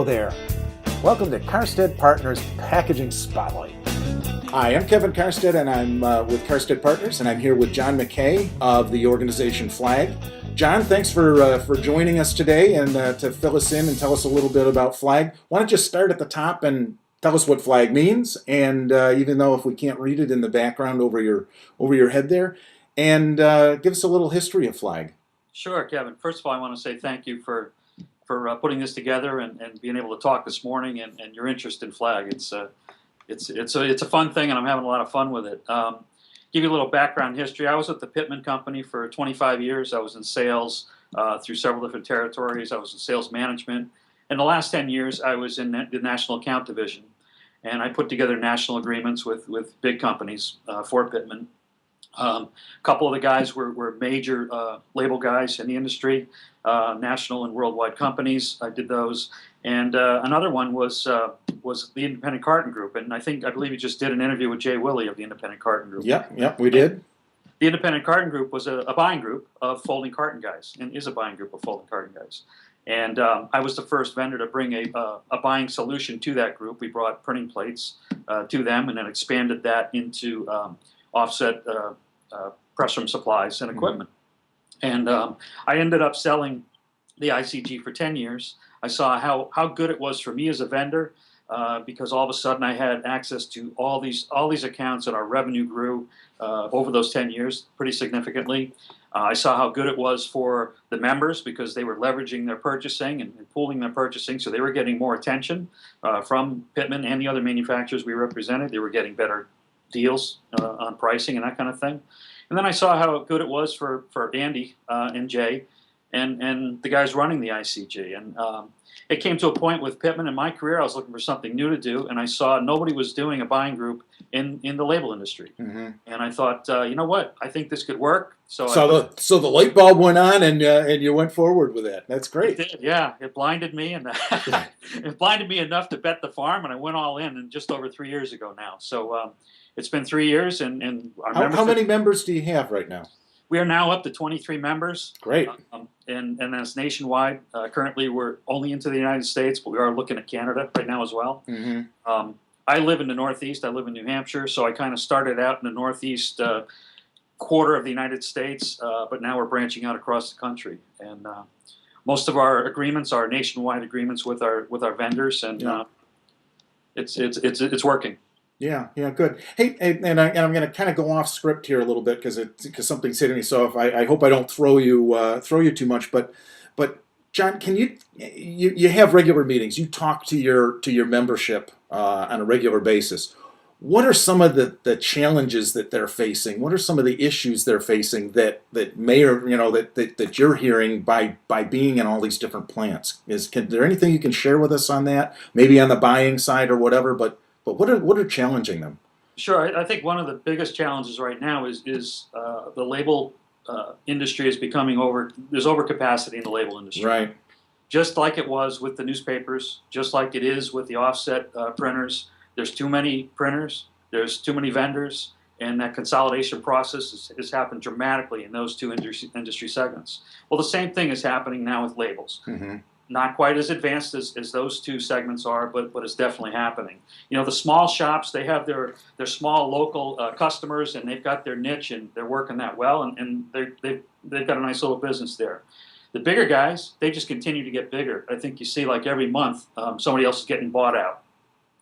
Hello there. Welcome to Karstedt Partners Packaging Spotlight. Hi, I'm Kevin Karstedt, and I'm with Karstedt Partners, and I'm here with John McKay of the organization Flag. John, thanks for joining us today and to fill us in and tell us a little bit about Flag. Why don't you start at the top and tell us what Flag means, and even though if we can't read it in the background over your head there, and give us a little history of Flag. Sure, Kevin. First of all, I want to say thank you for putting this together and being able to talk this morning and your interest in Flag. It's a fun thing, and I'm having a lot of fun with it. Give you a little background history. I was at the Pittman Company for 25 years. I was in sales through several different territories. I was in sales management. In the last 10 years, I was in the National Account Division, and I put together national agreements with big companies for Pittman. A couple of the guys were major label guys in the industry, national and worldwide companies. I did those, and another one was the Independent Carton Group, and I believe you just did an interview with Jay Willie of the Independent Carton Group. Yep, we did. The Independent Carton Group was a buying group of folding carton guys, and is a buying group of folding carton guys. And I was the first vendor to bring a buying solution to that group. We brought printing plates to them, and then expanded that into offset press room supplies and equipment. And I ended up selling the ICG for 10 years. I saw how good it was for me as a vendor because all of a sudden I had access to all these accounts, and our revenue grew over those 10 years pretty significantly. I saw how good it was for the members because they were leveraging their purchasing and pooling their purchasing, so they were getting more attention from Pittman and the other manufacturers we represented. They were getting better deals on pricing and that kind of thing. And then I saw how good it was for Andy and Jay and the guys running the ICG. And it came to a point with Pittman in my career, I was looking for something new to do, and I saw nobody was doing a buying group in the label industry. Mm-hmm. And I thought, you know what, I think this could work. So the light bulb went on, and you went forward with that. That's great. It did, yeah. It blinded me, and it blinded me enough to bet the farm, and I went all in just over 3 years ago now. So it's been 3 years, and how many members do you have right now? We are now up to 23 members. Great. And that's nationwide. Currently, we're only into the United States, but we are looking at Canada right now as well. Mm-hmm. I live in the Northeast. I live in New Hampshire, so I kind of started out in the Northeast quarter of the United States, but now we're branching out across the country. And most of our agreements are nationwide agreements with our vendors, and it's working. Yeah, good. Hey, and I'm going to kind of go off script here a little bit because something's hitting me. So if I hope I don't throw you too much. But John, can you have regular meetings? You talk to your membership on a regular basis. What are some of the challenges that they're facing? What are some of the issues they're facing that may or that you're hearing by being in all these different plants? Is there anything you can share with us on that? Maybe on the buying side or whatever, but what are challenging them? Sure, I think one of the biggest challenges right now is the label industry is becoming there's overcapacity in the label industry. Right. Just like it was with the newspapers, just like it is with the offset printers. There's too many printers, there's too many vendors, and that consolidation process has happened dramatically in those two industry segments. Well, the same thing is happening now with labels. Mm-hmm. Not quite as advanced as those two segments are, but it's definitely happening. You know, the small shops, they have their small local customers, and they've got their niche, and they're working that well, and they've got a nice little business there. The bigger guys, they just continue to get bigger. I think you see like every month somebody else is getting bought out.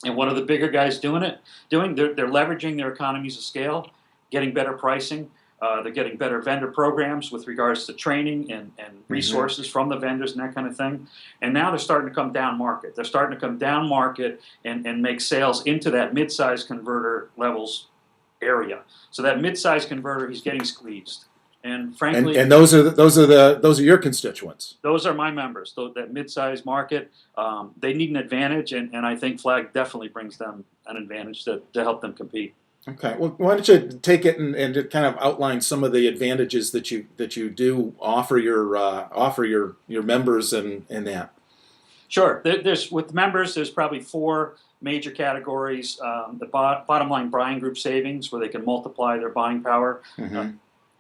And what are the bigger guys doing? They're leveraging their economies of scale, getting better pricing. They're getting better vendor programs with regards to training and resources from the vendors and that kind of thing. And now they're starting to come down market. They're starting to come down market and make sales into that mid-size converter levels area. So that mid-size converter, he's getting squeezed. And frankly, and those are your constituents. Those are my members. That mid-size market, they need an advantage, and I think Flag definitely brings them an advantage to help them compete. Okay. Well, why don't you take it and kind of outline some of the advantages that you do offer your members and that. Sure. With members, there's probably 4 major categories. The bottom line buying group savings, where they can multiply their buying power,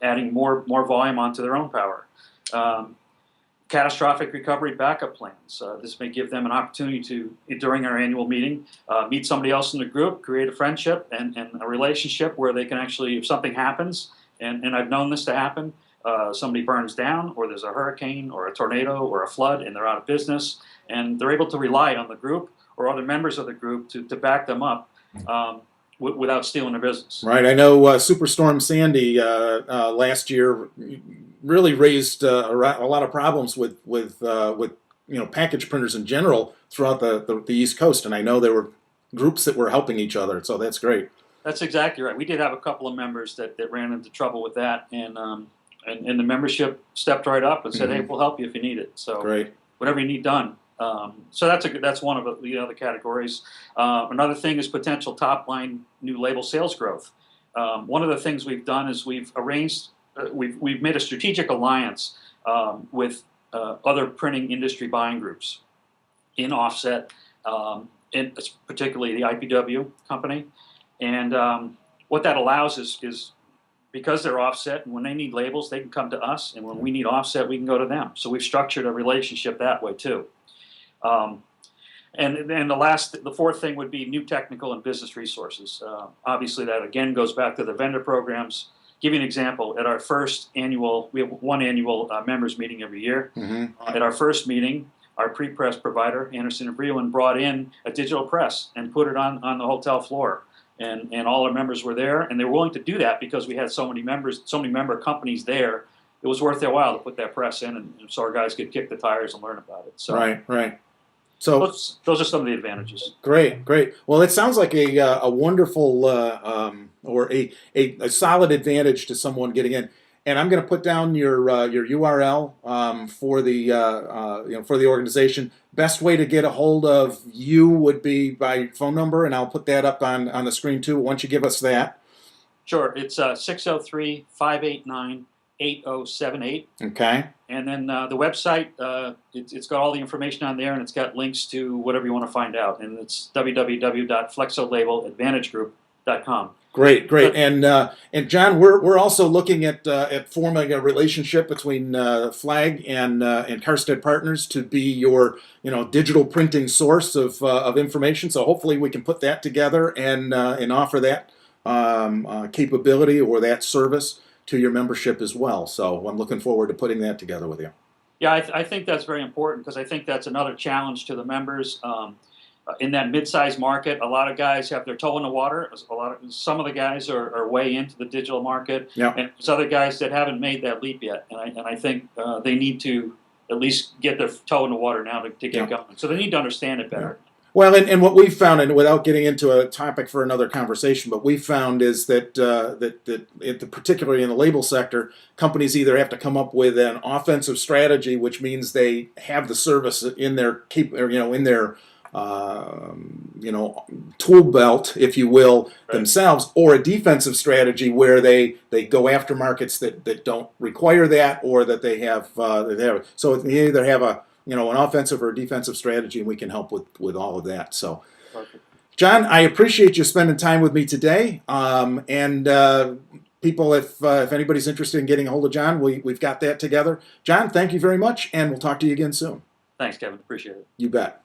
adding more volume onto their own power. catastrophic recovery backup plans. This may give them an opportunity to, during our annual meeting, meet somebody else in the group, create a friendship and a relationship where they can actually, if something happens, and I've known this to happen, somebody burns down, or there's a hurricane or a tornado or a flood and they're out of business, and they're able to rely on the group or other members of the group to back them up without stealing their business. Right. I know Superstorm Sandy last year really raised a lot of problems with package printers in general throughout the East Coast, and I know there were groups that were helping each other, so that's great. That's exactly right. We did have a couple of members that ran into trouble with that, and the membership stepped right up and said, "Hey, we'll help you if you need it." So great. Whatever you need done. So that's one of the other categories. Another thing is potential top line new label sales growth. One of the things we've done is we've arranged, we've made a strategic alliance with other printing industry buying groups in offset, in particularly the IPW company. And what that allows is because they're offset, and when they need labels, they can come to us, and when we need offset, we can go to them. So we've structured a relationship that way too. And then the fourth thing would be new technical and business resources. Obviously, that again goes back to the vendor programs. Give you an example. At our first annual, we have one annual members meeting every year. At our first meeting, our pre-press provider, Anderson & Vreeland, brought in a digital press and put it on the hotel floor. And all our members were there, and they were willing to do that because we had so many members, so many member companies there. It was worth their while to put that press in, and so our guys could kick the tires and learn about it. So Right. So those are some of the advantages. Great. Well, it sounds like a wonderful or a solid advantage to someone getting in. And I'm going to put down your URL for the organization. Best way to get a hold of you would be by phone number, and I'll put that up on the screen too. Once you give us that. Sure. It's 603-589-8078. Okay. And then the website, it's got all the information on there, and it's got links to whatever you want to find out. And it's www.flexolabeladvantagegroup.com. Great. And John, we're also looking at forming a relationship between Flag and Karstedt Partners to be your digital printing source of information. So hopefully we can put that together and offer that capability or that service to your membership as well. So I'm looking forward to putting that together with you. Yeah, I think that's very important because I think that's another challenge to the members. In that mid-sized market, a lot of guys have their toe in the water. Some of the guys are way into the digital market, yeah. And there's other guys that haven't made that leap yet. And I think they need to at least get their toe in the water now to get going. So they need to understand it better. Yeah. Well, and what we've found, and without getting into a topic for another conversation, but we've found is that particularly in the label sector, companies either have to come up with an offensive strategy, which means they have the service in their tool belt, if you will, themselves, or a defensive strategy where they go after markets that don't require that, or that they have. So they either have an offensive or a defensive strategy, and we can help with all of that. So, perfect. John, I appreciate you spending time with me today. And people, if anybody's interested in getting a hold of John, we've got that together. John, thank you very much, and we'll talk to you again soon. Thanks, Kevin. Appreciate it. You bet.